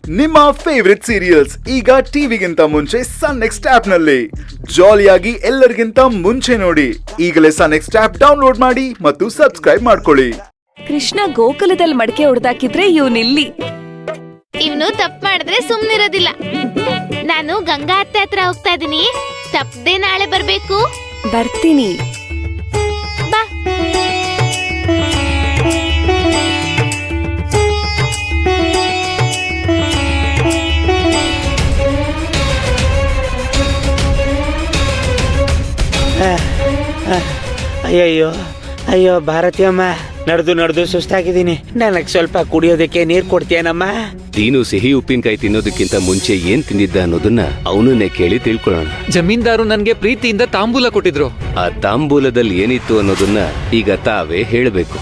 ನಿಮ್ಮ favourite serials ಈಗ ಟಿವಿಗಿಂತ ಮುಂಚೆ ಸನ್ ನೆಕ್ಸ್ಟ್ ಆಪ್ ನಲ್ಲಿ ಜಾಲಿಯಾಗಿ ಎಲ್ಲರಿಗಿಂತ ಮುಂಚೆ ನೋಡಿ. ಈಗಲೇ ಸನ್ ನೆಕ್ಸ್ಟ್ ಆಪ್ ಡೌನ್ಲೋಡ್ ಮಾಡಿ ಮತ್ತು ಸಬ್ಸ್ಕ್ರೈಬ್ ಮಾಡ್ಕೊಳ್ಳಿ. ಕೃಷ್ಣ ಗೋಕುಲದಲ್ಲಿ ಮಡಕೆ ಹೊಡೆದಾಕಿದ್ರೆ ಇವನಿಲ್ಲಿ. ಇವನು ತಪ್ಪು ಮಾಡಿದ್ರೆ ಸುಮ್ನಿರೋದಿಲ್ಲ. ನಾನು ಗಂಗಾ ಅತ್ತೆ ಹತ್ರ ಹೋಗ್ತಾ ಇದೀನಿ. ತಪ್ಪದೆ ನಾಳೆ ಬರ್ಬೇಕು. ಬರ್ತೀನಿ. ಬಾ. ಅಯ್ಯಯ್ಯೋ ಅಯ್ಯೋ ಭಾರತಿಯಮ್ಮ, ನಡೆದು ಸುಸ್ತಾಗಿದ್ದೀನಿ. ನನಗೆ ಸ್ವಲ್ಪ ಕುಡಿಯೋದಕ್ಕೆ ನೀರು ಕೊಡ್ತೀಯನಮ್ಮ? ನೀನು ಸಿಹಿ ಉಪ್ಪಿನಕಾಯಿ ತಿನ್ನೋದಕ್ಕಿಂತ ಮುಂಚೆ ಏನ್ ತಿಂದಿದ್ದ ಅನ್ನೋದನ್ನ ಅವನನ್ನೇ ಕೇಳಿ ತಿಳ್ಕೊಳ್ಳೋಣ. ಜಮೀನ್ದಾರು ನನ್ಗೆ ಪ್ರೀತಿಯಿಂದ ತಾಂಬೂಲ ಕೊಟ್ಟಿದ್ರು. ಆ ತಾಂಬೂಲದಲ್ಲಿ ಏನಿತ್ತು ಅನ್ನೋದನ್ನ ಈಗ ತಾವೇ ಹೇಳಬೇಕು.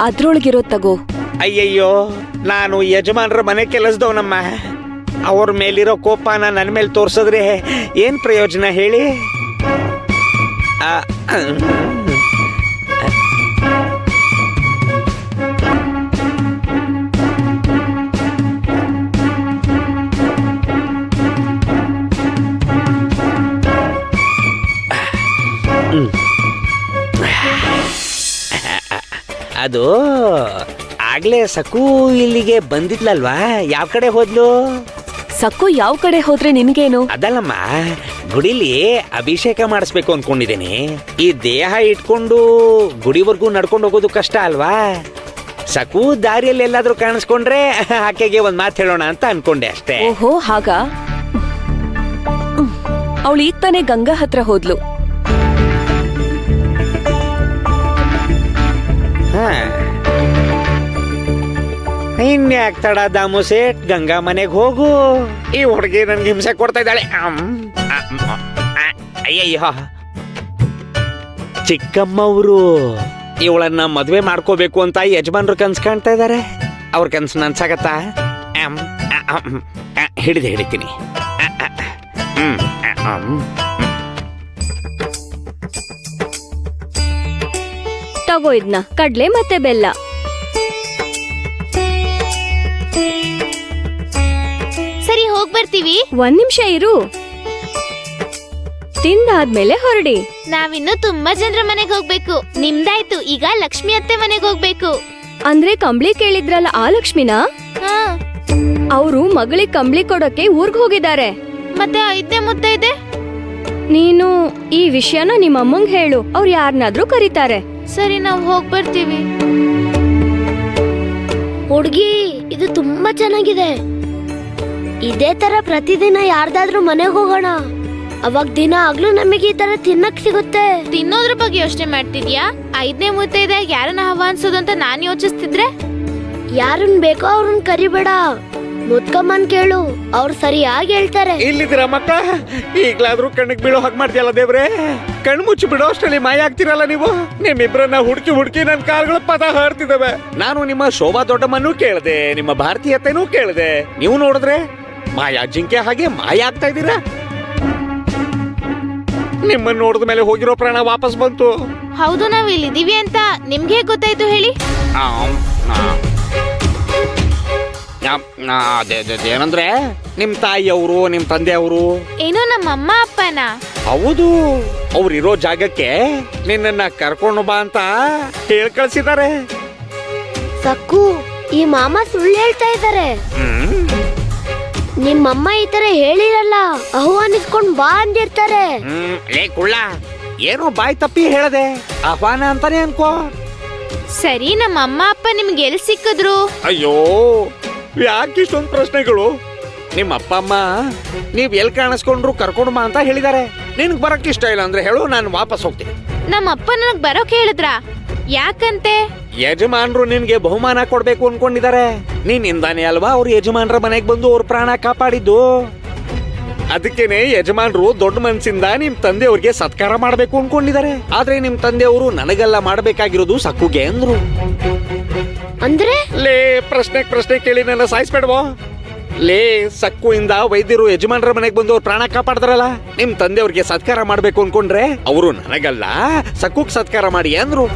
ಅದ್ರೊಳಗಿರೋ ತಗೋ. ಅಯ್ಯಯ್ಯೋ, ನಾನು ಯಜಮಾನ್ರ ಮನೆ ಕೆಲಸದವನಮ್ಮ. ಅವ್ರ ಮೇಲಿರೋ ಕೋಪನ ನನ್ನ ಮೇಲೆ ತೋರ್ಸಿದ್ರೆ ಏನ್ ಪ್ರಯೋಜನ ಹೇಳಿ? ಅದು ಆಗ್ಲೇ ಸಕು ಇಲ್ಲಿಗೆ ಬಂದಿದ್ಲಲ್ವಾ? ಯಾವ ಕಡೆ ಹೋದ್ಲು? ಸಕ್ಕು ಯಾವ ಕಡೆ ಹೋದ್ರೆ ನಿನ್ಗೇನು? ಅದಲ್ಲಮ್ಮ, ಗುಡಿಲಿ ಅಭಿಷೇಕ ಮಾಡಿಸ್ಬೇಕು ಅನ್ಕೊಂಡಿದ್ದೀನಿ. ಈ ದೇಹ ಇಟ್ಕೊಂಡು ಗುಡಿವರೆಗೂ ನಡ್ಕೊಂಡು ಹೋಗೋದು ಕಷ್ಟ ಅಲ್ವಾ? ಸಕು ದಾರಿಯಲ್ಲಿ ಎಲ್ಲಾದ್ರೂ ಕಾಣಿಸ್ಕೊಂಡ್ರೆ ಆಕೆಗೆ ಒಂದ್ ಮಾತು ಹೇಳೋಣ ಅಂತ ಅನ್ಕೊಂಡೆ ಅಷ್ಟೇ. ಓಹೋ, ಹಾಗ? ಅವಳು ಈಗ ತಾನೇ ಗಂಗಾ ಹತ್ರ ಹೋದ್ಲು. ಇನ್ಯಾಕ್ ತಡ ದಾಮು ಸೇಟ್, ಗಂಗಾ ಮನೆಗೆ ಹೋಗು. ಈ ಹುಡುಗಿ ನನ್ಗೆ ಹಿಂಸೆ ಕೊಡ್ತಾ ಇದ್ದಾಳೆ. ಅಯ್ಯಯ್ಯೋ, ಚಿಕ್ಕಮ್ಮವರು ಇವಳನ್ನ ಮದ್ವೆ ಮಾಡ್ಕೋಬೇಕು ಅಂತ ಯಜಮಾನ್ರು ಕನ್ಸ್ ಕಾಣ್ತಾ ಇದಾರೆ. ಅವ್ರ ಕನ್ಸು ನನ್ಸಾಗತ್ತಾ? ಹಿಡಿತೀನಿ. ತಗೋ ಇದ್ನ, ಕಡ್ಲೆ ಮತ್ತೆ ಬೆಲ್ಲ. ಸರಿ, ಹೋಗ್ ಬರ್ತೀವಿ. ಒಂದ್ ನಿಮಿಷ ಇರು. ತಿಂದಾದ್ಮೇಲೆ ಹೊರಡಿ. ನಾವಿನ್ನು ತುಂಬಾ ಜನರ ಮನೆಗೆ ಹೋಗ್ಬೇಕು. ನಿಮ್ದಾಯ್ತು, ಈಗ ಲಕ್ಷ್ಮಿ ಅತ್ತೆ ಮನೆಗೆ ಹೋಗ್ಬೇಕು. ಅಂದ್ರೆ ಕಂಬ್ಳಿ ಕೇಳಿದ್ರಲ್ಲ, ಆ ಲಕ್ಷ್ಮಿನಾ? ಹಾ. ಅವರು ಮಗಳಿಗೆ ಕಂಬ್ಳಿ ಕೊಡೋಕೆ ಊರ್ಗ್ ಹೋಗಿದ್ದಾರೆ. ಮತ್ತೆ ಐದನೇ ಮುತ್ತೈದೆ? ನೀನು ಈ ವಿಷಯನ ನಿಮ್ಮ ಅಮ್ಮಂಗ್ ಹೇಳು, ಅವ್ರು ಯಾರನ್ನಾದ್ರೂ ಕರೀತಾರೆ. ಸರಿ, ನಾವ್ ಹೋಗ್ ಬರ್ತೀವಿ. ಹುಡ್ಗಿ, ಇದು ತುಂಬಾ ಚೆನ್ನಾಗಿದೆ. ಇದೇ ತರ ಪ್ರತಿದಿನ ಯಾರ್ದಾದ್ರೂ ಮನೆಗೆ ಹೋಗೋಣ. ಅವಾಗ ದಿನ ಆಗ್ಲೂ ನಮಗೆ ಈ ತರ ತಿನ್ನಕ್ ಸಿಗುತ್ತೆ. ತಿನ್ನೋದ್ರ ಬಗ್ಗೆ ಯೋಚನೆ ಮಾಡ್ತಿದ್ಯಾ? ಐದನೇ ಮುತ್ತೈದೆ ಯಾರನ್ನ ಆಹ್ವಾನಿಸೋದು ಅಂತ ನಾನ್ ಯೋಚಿಸ್ತಿದ್ರೆ? ಯಾರನ್ ಬೇಕೋ ಅವ್ರನ್ನ ಕರಿಬೇಡ, ಮುತ್ಕಮ್ಮನ್ ಕೇಳು, ಅವ್ರು ಸರಿಯಾಗಿ ಹೇಳ್ತಾರೆ. ಇಲ್ಲಿದ್ದೀರಾ ಮಕ್ಕಳ? ಈಗ್ಲಾದ್ರೂ ಕಣ್ಣಿಗೆ ಬೀಳೋ ಹಾಗೆ ಮಾಡ್ತೀಯಲ್ಲ ದೇವ್ರೆ. ಕಣ್ಣು ಮುಚ್ಚಿ ಬಿಡೋ ಅಷ್ಟರಲ್ಲಿ ಮಾಯ ಆಗ್ತಿರಲ್ಲ ನೀವು. ನಿಮ್ಮಿಬ್ರನ್ನ ಹುಡುಕಿ ನನ್ನ ಕಾಲ್ಗಳ ಪದ ಹಾರ್ತಿದ್ದಾವೆ. ನಾನು ನಿಮ್ಮ ಶೋಭಾ ದೊಡ್ಡಮ್ಮನೂ ಕೇಳಿದೆ, ನಿಮ್ಮ ಭಾರತೀಯತೆನೂ ಕೇಳಿದೆ. ನೀವು ನೋಡಿದ್ರೆ ಮಾಯಾ ಜಿಂಕೆ ಹಾಗೆ ಮಾಯ ಆಗ್ತಾ ಇದ್ದೀರಾ. ನಿಮ್ಮನ್ನ ನೋಡಿದ ಮೇಲೆ ಹೋಗಿರೋ ಪ್ರಾಣ ವಾಪಸ್ ಬಂತು. ಹೌದು, ನಾವ್ ಇಲ್ಲಿದೀವಿ ಅಂತ ನಿಮ್ಗೆ ಗೊತ್ತಾಯ್ತು ಹೇಳಿ? ಏನಂದ್ರೆ ನಿಮ್ ತಾಯಿಯವರು, ನಿಮ್ ತಂದೆಯವರು. ಏನೋ ನಮ್ಮ ಅಮ್ಮ ಅಪ್ಪನ? ಹೌದು, ಅವ್ರಿರೋ ಜಾಗಕ್ಕೆ ನಿನ್ನನ್ನ ಕರ್ಕೊಂಡು ಬಾ ಅಂತ ಹೇಳ್ ಕಳ್ಸಿದ್ದಾರೆ. ಸಕ್ಕು, ಈ ಮಾಮ ಸುಳ್ಳು ಹೇಳ್ತಾ ಇದ್ದಾರೆ. ನಿಮ್ಮಮ್ಮ ಈ ತರ ಹೇಳಿರಲ್ಲ, ಆಹ್ವಾನಿಸ್ಕೊಂಡ್ ಬಾ ಅಂದಿರ್ತಾರೆ. ಲೇ ಕುಳ್ಳ, ಏನೋ ಬಾಯ್ ತಪ್ಪಿ ಹೇಳದೆ, ಆಹ್ವಾನ ಅಂತಾನೆ ಅನ್ಕೋ. ಸರಿ, ನಮ್ಮ ಅಮ್ಮ ಅಪ್ಪ ನಿಮ್ಗೆ ಎಲ್ಲಿ ಸಿಕ್ಕಿದ್ರು? ಅಯ್ಯೋ, ಯಾಕೆ ಇಷ್ಟೊಂದು ಪ್ರಶ್ನೆಗಳು? ನಿಮ್ಮ ಅಪ್ಪ ಅಮ್ಮ ನೀವ್ ಎಲ್ ಕಾಣಿಸ್ಕೊಂಡ್ರು ಕರ್ಕೊಂಡು ಬಾ ಅಂತ ಹೇಳಿದಾರೆ. ನಿನ್ಗ್ ಬರಕ್ ಇಷ್ಟ ಇಲ್ಲ ಅಂದ್ರೆ ಹೇಳು, ನಾನು ವಾಪಸ್ ಹೋಗ್ತೀನಿ. ನಮ್ಮ ಅಪ್ಪ ನನಗ್ ಬರೋಕ್ ಹೇಳಿದ್ರ? ಯಾಕಂತೆ? ಯಜಮಾನ್ರು ನಿನ್ಗೆ ಬಹುಮಾನ ಕೊಡ್ಬೇಕು ಅನ್ಕೊಂಡಿದ್ದಾರೆ. ನೀನಿಂದಾನೆ ಅಲ್ವಾ ಅವ್ರ ಯಜಮಾನ್ರ ಮನೆಗೆ ಬಂದು ಅವ್ರ ಪ್ರಾಣ ಕಾಪಾಡಿದ್ದು. ಅದಕ್ಕೇನೆ ಯಜಮಾನ್ರು ದೊಡ್ಡ ಮನ್ಸಿಂದ ನಿಮ್ ತಂದೆಯವ್ರಿಗೆ ಸತ್ಕಾರ ಮಾಡ್ಬೇಕು ಅನ್ಕೊಂಡಿದ್ದಾರೆ. ಆದ್ರೆ ನಿಮ್ ತಂದೆಯವರು ನನಗೆಲ್ಲ ಮಾಡ್ಬೇಕಾಗಿರೋದು ಸಕ್ಕುಗೆ ಅಂದ್ರು. ಅಂದ್ರೆ ಲೇ ಪ್ರಶ್ನೆ ಕೇಳಿ ನನ್ನ ಸಾಯಿಸ್ಬೇಡವೋ. ಲೇ ಸಕ್ಕು ಇಂದ ವೈದ್ಯರು ಯಜಮಾನ್ರ ಮನೆಗೆ ಬಂದು ಅವ್ರ ಪ್ರಾಣ ಕಾಪಾಡಿದ್ರಲ್ಲ, ನಿಮ್ ತಂದೆಯವ್ರಿಗೆ ಸತ್ಕಾರ ಮಾಡ್ಬೇಕು ಅನ್ಕೊಂಡ್ರೆ ಅವರು ನನಗಲ್ಲ ಸಕ್ಕುಗ್ ಸತ್ಕಾರ ಮಾಡಿ ಅಂದ್ರು.